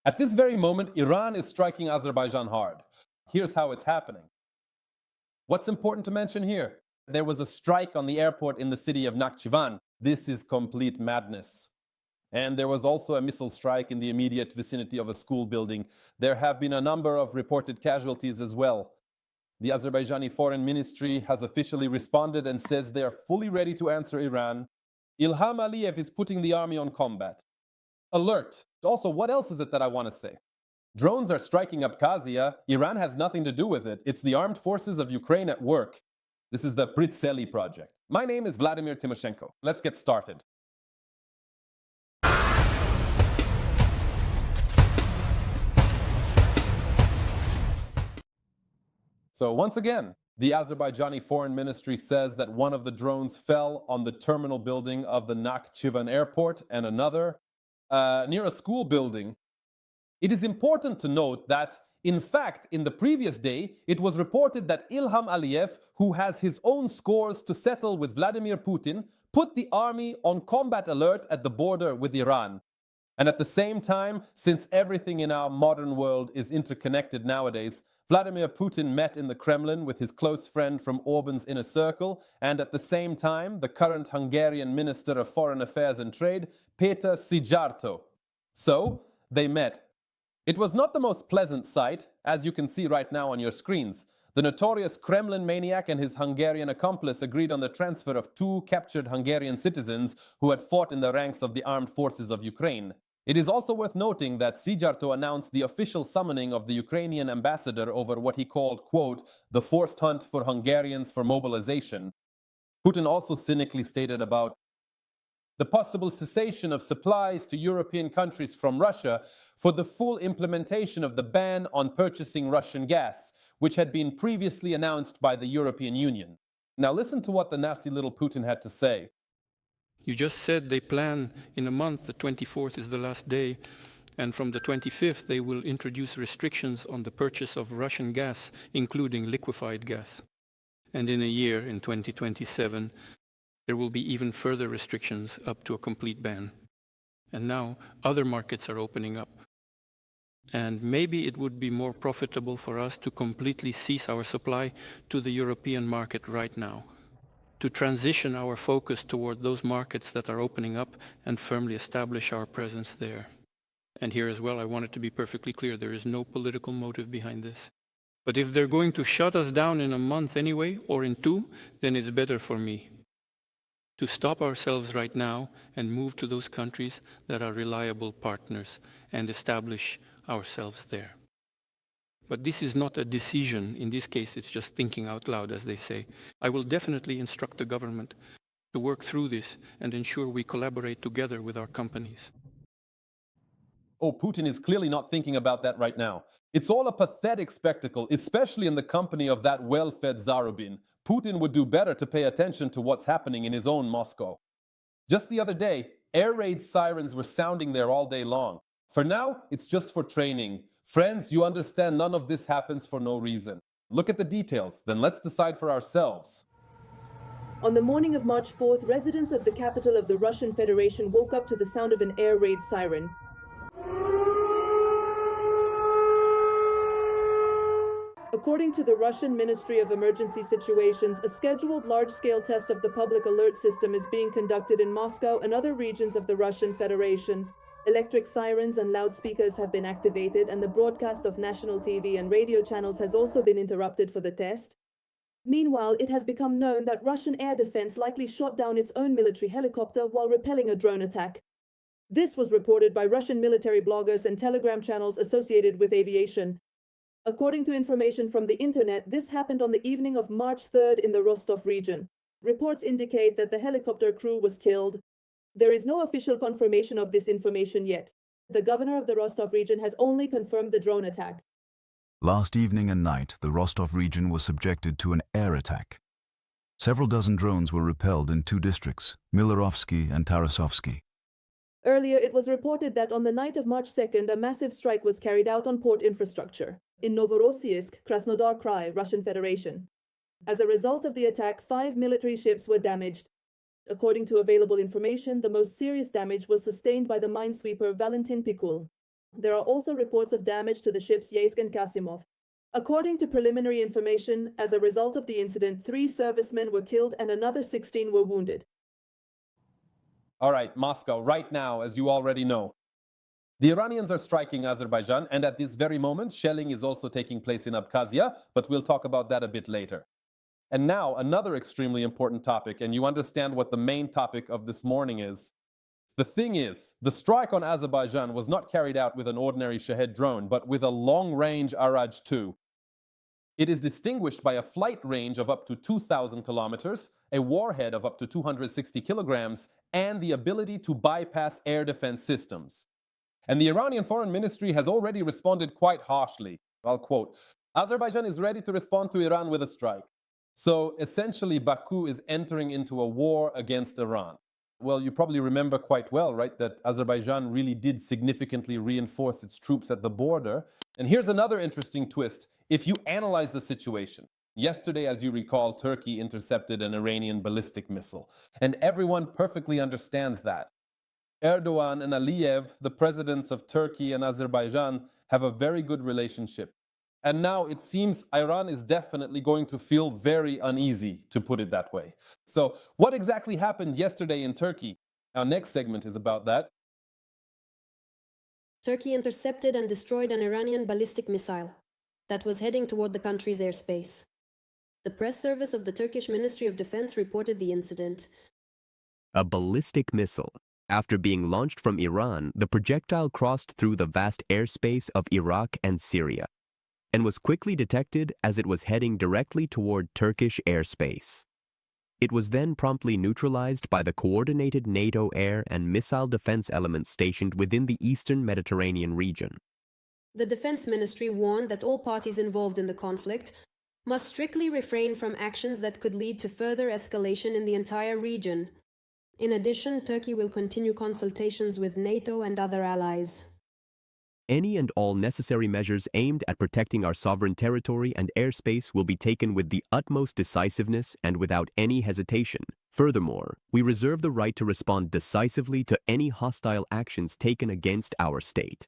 At this very moment, Iran is striking Azerbaijan hard. Here's how it's happening. What's important to mention here? There was a strike on the airport in the city of Nakhchivan. This is complete madness. And there was also a missile strike in the immediate vicinity of a school building. There have been a number of reported casualties as well. The Azerbaijani Foreign Ministry has officially responded and says they are fully ready to answer Iran. Ilham Aliyev is putting the army on combat. Alert! Also, what else is it that I want to say? Drones are striking Abkhazia. Iran has nothing to do with it. It's the armed forces of Ukraine at work. This is the Pritseli project. My name is Vladimir Timoshenko. Let's get started. So once again, the Azerbaijani Foreign Ministry says that one of the drones fell on the terminal building of the Nakhchivan airport and another near a school building. It is important to note that, in fact, in the previous day, it was reported that Ilham Aliyev, who has his own scores to settle with Vladimir Putin, put the army on combat alert at the border with Iran. And at the same time, since everything in our modern world is interconnected nowadays, Vladimir Putin met in the Kremlin with his close friend from Orban's inner circle, and at the same time, the current Hungarian Minister of Foreign Affairs and Trade, Péter Szijjártó. So, they met. It was not the most pleasant sight, as you can see right now on your screens. The notorious Kremlin maniac and his Hungarian accomplice agreed on the transfer of 2 captured Hungarian citizens who had fought in the ranks of the armed forces of Ukraine. It is also worth noting that Szijjártó announced the official summoning of the Ukrainian ambassador over what he called, quote, the forced hunt for Hungarians for mobilization. Putin also cynically stated about the possible cessation of supplies to European countries from Russia for the full implementation of the ban on purchasing Russian gas, which had been previously announced by the European Union. Now listen to what the nasty little Putin had to say. You just said they plan in a month, the 24th is the last day, and from the 25th they will introduce restrictions on the purchase of Russian gas, including liquefied gas. And in a year, in 2027, there will be even further restrictions up to a complete ban. And now other markets are opening up. And maybe it would be more profitable for us to completely cease our supply to the European market right now, to transition our focus toward those markets that are opening up and firmly establish our presence there. And here as well, I want it to be perfectly clear, there is no political motive behind this. But if they're going to shut us down in a month anyway, or in 2, then it's better for me to stop ourselves right now and move to those countries that are reliable partners and establish ourselves there. But this is not a decision. In this case, it's just thinking out loud, as they say. I will definitely instruct the government to work through this and ensure we collaborate together with our companies. Oh, Putin is clearly not thinking about that right now. It's all a pathetic spectacle, especially in the company of that well-fed Zarubin. Putin would do better to pay attention to what's happening in his own Moscow. Just the other day, air raid sirens were sounding there all day long. For now, it's just for training. Friends, you understand none of this happens for no reason. Look at the details, then let's decide for ourselves. On the morning of March 4th, residents of the capital of the Russian Federation woke up to the sound of an air raid siren. According to the Russian Ministry of Emergency Situations, a scheduled large-scale test of the public alert system is being conducted in Moscow and other regions of the Russian Federation. Electric sirens and loudspeakers have been activated, and the broadcast of national TV and radio channels has also been interrupted for the test. Meanwhile, it has become known that Russian air defense likely shot down its own military helicopter while repelling a drone attack. This was reported by Russian military bloggers and Telegram channels associated with aviation. According to information from the internet, this happened on the evening of March 3rd in the Rostov region. Reports indicate that the helicopter crew was killed. There is no official confirmation of this information yet. The governor of the Rostov region has only confirmed the drone attack. Last evening and night, the Rostov region was subjected to an air attack. Several dozen drones were repelled in 2 districts, Milarovsky and Tarasovsky. Earlier, it was reported that on the night of March 2nd, a massive strike was carried out on port infrastructure in Novorossiysk, Krasnodar Krai, Russian Federation. As a result of the attack, 5 military ships were damaged. According to available information, the most serious damage was sustained by the minesweeper Valentin Pikul. There are also reports of damage to the ships Yeysk and Kasimov. According to preliminary information, as a result of the incident, 3 servicemen were killed and another 16 were wounded. All right, Moscow, right now, as you already know, the Iranians are striking Azerbaijan, and at this very moment, shelling is also taking place in Abkhazia, but we'll talk about that a bit later. And now, another extremely important topic, and you understand what the main topic of this morning is. The thing is, the strike on Azerbaijan was not carried out with an ordinary Shahed drone, but with a long-range Araj-2. It is distinguished by a flight range of up to 2,000 kilometers, a warhead of up to 260 kilograms, and the ability to bypass air defense systems. And the Iranian Foreign Ministry has already responded quite harshly. I'll quote, Azerbaijan is ready to respond to Iran with a strike. So essentially, Baku is entering into a war against Iran. Well, you probably remember quite well, right, that Azerbaijan really did significantly reinforce its troops at the border. And here's another interesting twist. If you analyze the situation, yesterday, as you recall, Turkey intercepted an Iranian ballistic missile. And everyone perfectly understands that. Erdogan and Aliyev, the presidents of Turkey and Azerbaijan, have a very good relationship. And now it seems Iran is definitely going to feel very uneasy, to put it that way. So what exactly happened yesterday in Turkey? Our next segment is about that. Turkey intercepted and destroyed an Iranian ballistic missile that was heading toward the country's airspace. The press service of the Turkish Ministry of Defense reported the incident. A ballistic missile. After being launched from Iran, the projectile crossed through the vast airspace of Iraq and Syria, and was quickly detected as it was heading directly toward Turkish airspace. It was then promptly neutralized by the coordinated NATO air and missile defense elements stationed within the eastern Mediterranean region. The Defense Ministry warned that all parties involved in the conflict must strictly refrain from actions that could lead to further escalation in the entire region. In addition, Turkey will continue consultations with NATO and other allies. Any and all necessary measures aimed at protecting our sovereign territory and airspace will be taken with the utmost decisiveness and without any hesitation. Furthermore, we reserve the right to respond decisively to any hostile actions taken against our state.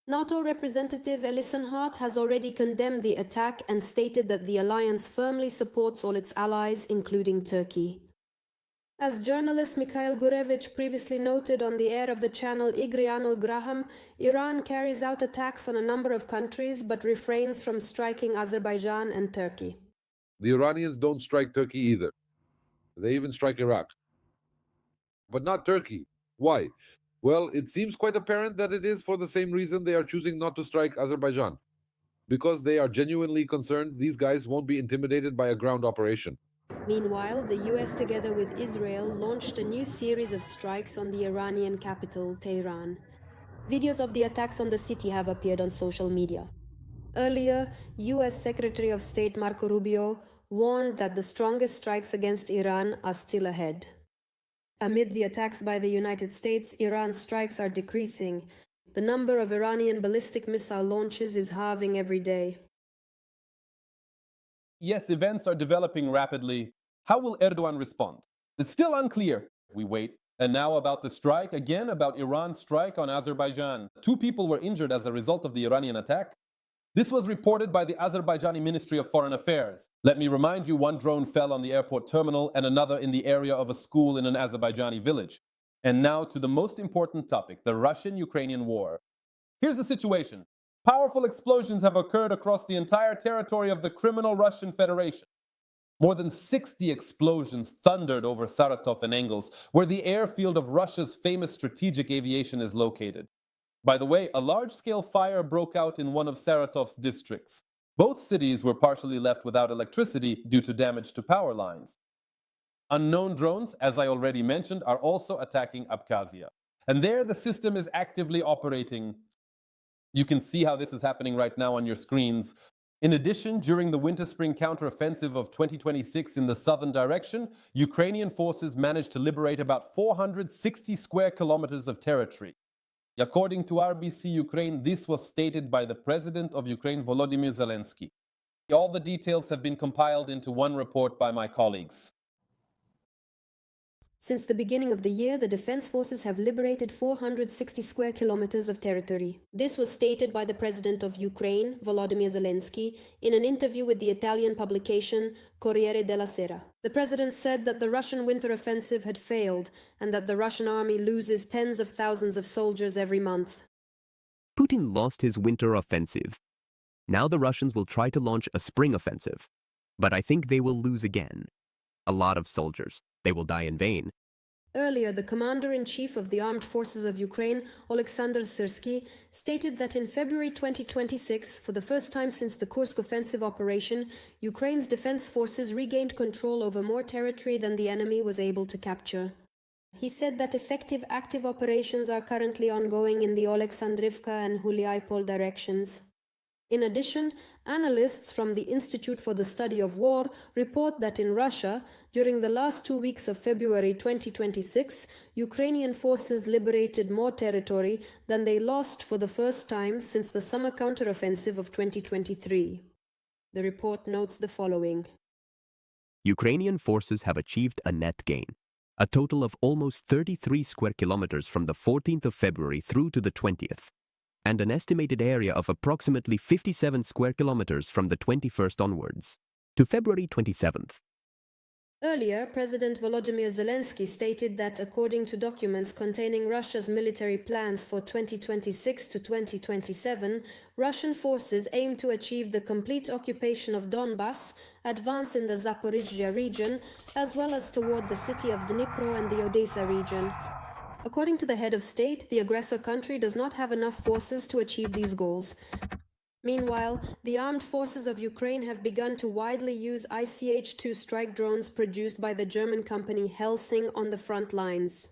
NATO Representative Alison Hart has already condemned the attack and stated that the alliance firmly supports all its allies, including Turkey. As journalist Mikhail Gurevich previously noted on the air of the channel Igrianul Graham, Iran carries out attacks on a number of countries but refrains from striking Azerbaijan and Turkey. The Iranians don't strike Turkey either. They even strike Iraq. But not Turkey. Why? Well, it seems quite apparent that it is for the same reason they are choosing not to strike Azerbaijan. Because they are genuinely concerned these guys won't be intimidated by a ground operation. Meanwhile, the US, together with Israel, launched a new series of strikes on the Iranian capital, Tehran. Videos of the attacks on the city have appeared on social media. Earlier, US Secretary of State Marco Rubio warned that the strongest strikes against Iran are still ahead. Amid the attacks by the United States, Iran's strikes are decreasing. The number of Iranian ballistic missile launches is halving every day. Yes, events are developing rapidly. How will Erdogan respond? It's still unclear. We wait. And now about the strike, again about Iran's strike on Azerbaijan. 2 people were injured as a result of the Iranian attack. This was reported by the Azerbaijani Ministry of Foreign Affairs. Let me remind you, 1 drone fell on the airport terminal and another in the area of a school in an Azerbaijani village. And now to the most important topic, the Russian-Ukrainian war. Here's the situation. Powerful explosions have occurred across the entire territory of the criminal Russian Federation. More than 60 explosions thundered over Saratov and Engels, where the airfield of Russia's famous strategic aviation is located. By the way, a large-scale fire broke out in one of Saratov's districts. Both cities were partially left without electricity due to damage to power lines. Unknown drones, as I already mentioned, are also attacking Abkhazia. And there the system is actively operating. You can see how this is happening right now on your screens. In addition, during the winter-spring counteroffensive of 2026 in the southern direction, Ukrainian forces managed to liberate about 460 square kilometers of territory. According to RBC Ukraine, this was stated by the President of Ukraine, Volodymyr Zelensky. All the details have been compiled into one report by my colleagues. Since the beginning of the year, the defense forces have liberated 460 square kilometers of territory. This was stated by the President of Ukraine, Volodymyr Zelensky, in an interview with the Italian publication Corriere della Sera. The president said that the Russian winter offensive had failed and that the Russian army loses tens of thousands of soldiers every month. Putin lost his winter offensive. Now the Russians will try to launch a spring offensive. But I think they will lose again. A lot of soldiers. They will die in vain. Earlier, the commander-in-chief of the armed forces of Ukraine, Oleksandr Syrsky, stated that in February 2026, for the first time since the Kursk offensive operation, Ukraine's defense forces regained control over more territory than the enemy was able to capture. He said that effective active operations are currently ongoing in the Oleksandrivka and Huliaipol directions. In addition, analysts from the Institute for the Study of War report that in Russia, during the last 2 weeks of February 2026, Ukrainian forces liberated more territory than they lost for the first time since the summer counteroffensive of 2023. The report notes the following. Ukrainian forces have achieved a net gain, a total of almost 33 square kilometers from the 14th of February through to the 20th. And an estimated area of approximately 57 square kilometers from the 21st onwards, to February 27th. Earlier, President Volodymyr Zelensky stated that according to documents containing Russia's military plans for 2026 to 2027, Russian forces aim to achieve the complete occupation of Donbass, advance in the Zaporizhzhia region, as well as toward the city of Dnipro and the Odessa region. According to the head of state, the aggressor country does not have enough forces to achieve these goals. Meanwhile, the armed forces of Ukraine have begun to widely use ICH-2 strike drones produced by the German company Helsing on the front lines.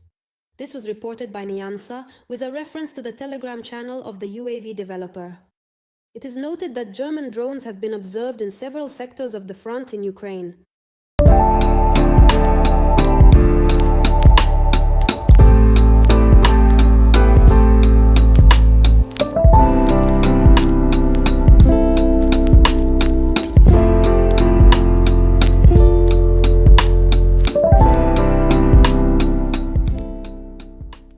This was reported by Nyansa with a reference to the Telegram channel of the UAV developer. It is noted that German drones have been observed in several sectors of the front in Ukraine.